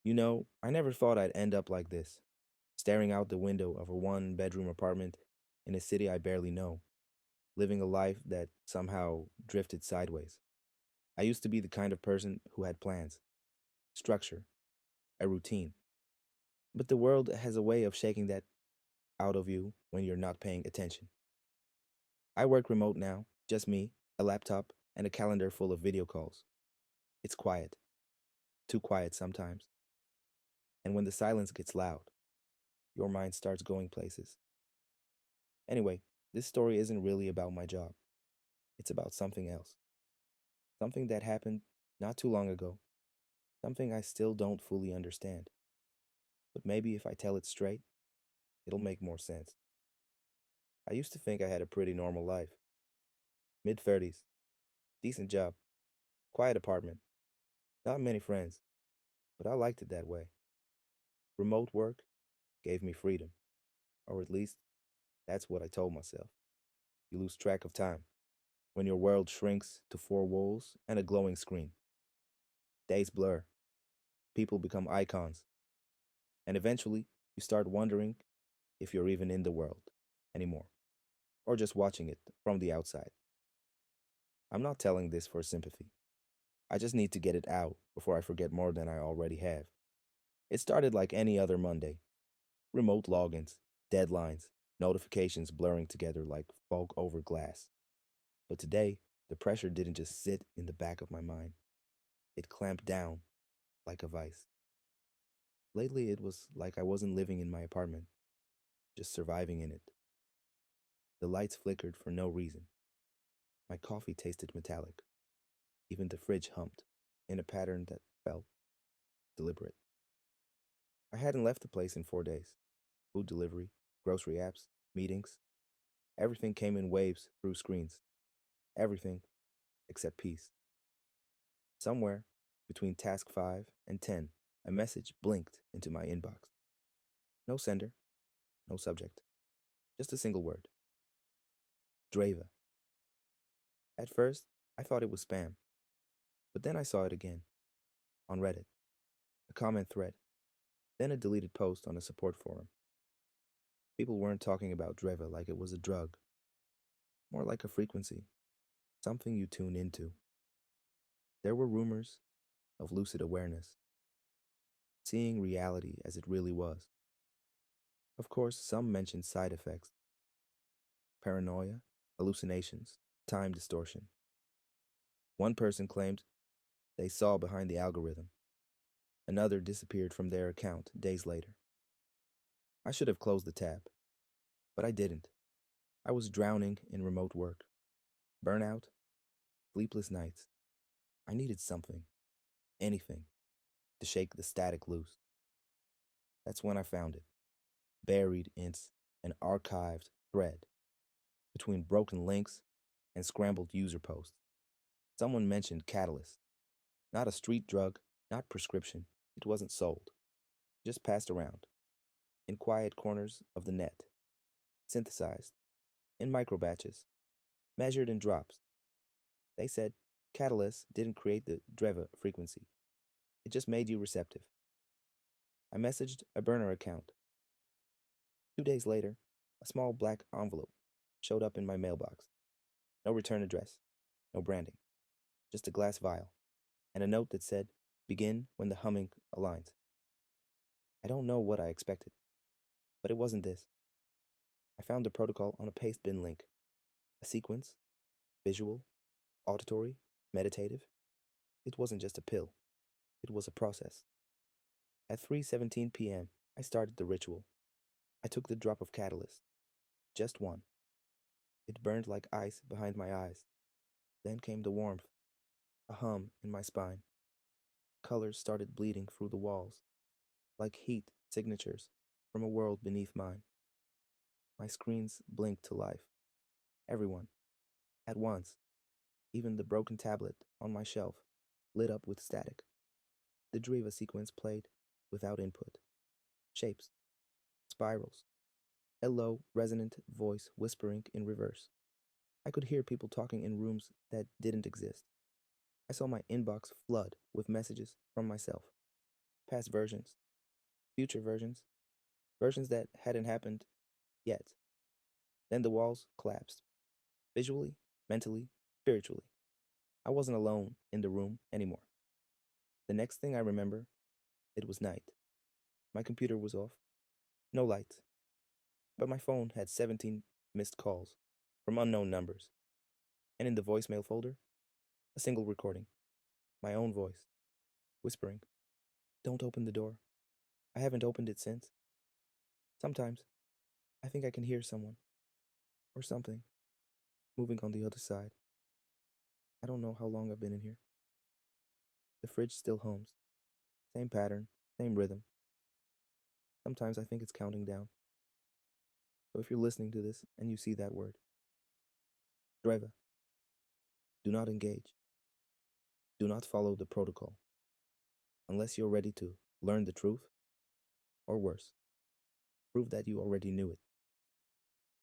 I never thought I'd end up like this, staring out the window of a one-bedroom apartment in a city I barely know, living a life that somehow drifted sideways. I used to be the kind of person who had plans, structure, a routine. But the world has a way of shaking that out of you when you're not paying attention. I work remote now, just me, a laptop, and a calendar full of video calls. It's quiet, too quiet sometimes. And when the silence gets loud, your mind starts going places. Anyway, this story isn't really about my job. It's about something else. Something that happened not too long ago. Something I still don't fully understand. But maybe if I tell it straight, it'll make more sense. I used to think I had a pretty normal life. Mid 30s, decent job, quiet apartment, not many friends, but I liked it that way. Remote work gave me freedom, or at least that's what I told myself. You lose track of time when your world shrinks to four walls and a glowing screen. Days blur, people become icons, and eventually you start wondering if you're even in the world anymore, or just watching it from the outside. I'm not telling this for sympathy. I just need to get it out before I forget more than I already have. It started like any other Monday: remote logins, deadlines, notifications blurring together like fog over glass. But today, the pressure didn't just sit in the back of my mind, it clamped down like a vice. Lately, it was like I wasn't living in my apartment, just surviving in it. The lights flickered for no reason. My coffee tasted metallic. Even the fridge humped in a pattern that felt deliberate. I hadn't left the place in 4 days. Food delivery, grocery apps, meetings. Everything came in waves through screens. Everything except peace. Somewhere between task 5 and 10, a message blinked into my inbox. No sender, no subject, just a single word: Dreva. At first, I thought it was spam, but then I saw it again on Reddit, a comment thread, then a deleted post on a support forum. People weren't talking about Dreva like it was a drug, more like a frequency, something you tune into. There were rumors of lucid awareness, seeing reality as it really was. Of course, some mentioned side effects: paranoia, hallucinations, time distortion. One person claimed they saw behind the algorithm. Another disappeared from their account days later. I should have closed the tab, but I didn't. I was drowning in remote work, burnout, sleepless nights. I needed something, anything, to shake the static loose. That's when I found it, buried in an archived thread between broken links and scrambled user posts. Someone mentioned Catalyst, not a street drug, not prescription. It wasn't sold, just passed around in quiet corners of the net, synthesized in micro batches, measured in drops. They said Catalyst didn't create the Dreva frequency, it just made you receptive. I messaged a burner account. 2 days later, a small black envelope showed up in my mailbox. No return address, no branding, just a glass vial, and a note that said, "Begin when the humming aligns." I don't know what I expected, but it wasn't this. I found the protocol on a paste bin link: a sequence, visual, auditory, meditative. It wasn't just a pill, it was a process. At 3:17 p.m., I started the ritual. I took the drop of catalyst, just one. It burned like ice behind my eyes. Then came the warmth, a hum in my spine. Colors started bleeding through the walls, like heat signatures from a world beneath mine. My screens blinked to life. Everyone, at once, even the broken tablet on my shelf, lit up with static. The Dreva sequence played without input. Shapes, spirals, a low, resonant voice whispering in reverse. I could hear people talking in rooms that didn't exist. I saw my inbox flood with messages from myself. past versions, future versions, versions that hadn't happened yet. Then the walls collapsed, visually, mentally, spiritually. I wasn't alone in the room anymore. The next thing I remember, it was night. My computer was off, no lights, but my phone had 17 missed calls from unknown numbers. And in the voicemail folder, a single recording, my own voice, whispering, "Don't open the door. I haven't opened it since." Sometimes I think I can hear someone or something moving on the other side. I don't know how long I've been in here. The fridge still hums. Same pattern, same rhythm. Sometimes I think it's counting down. So if you're listening to this and you see that word, Dreva, do not engage. Do not follow the protocol unless you're ready to learn the truth, or worse, prove that you already knew it.